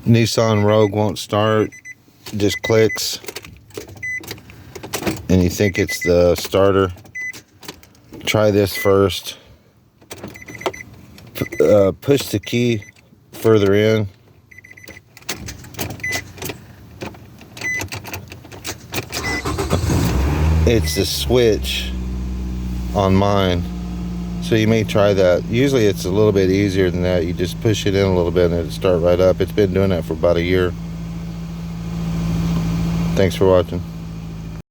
Nissan Rogue won't start, just clicks, and you think it's the starter. Try this first. Push the key further in. It's the switch on mine, so you may try that. Usually it's a little bit easier than that. You just push it in a little bit and it'll start right up. It's been doing that for about a year. Thanks for watching.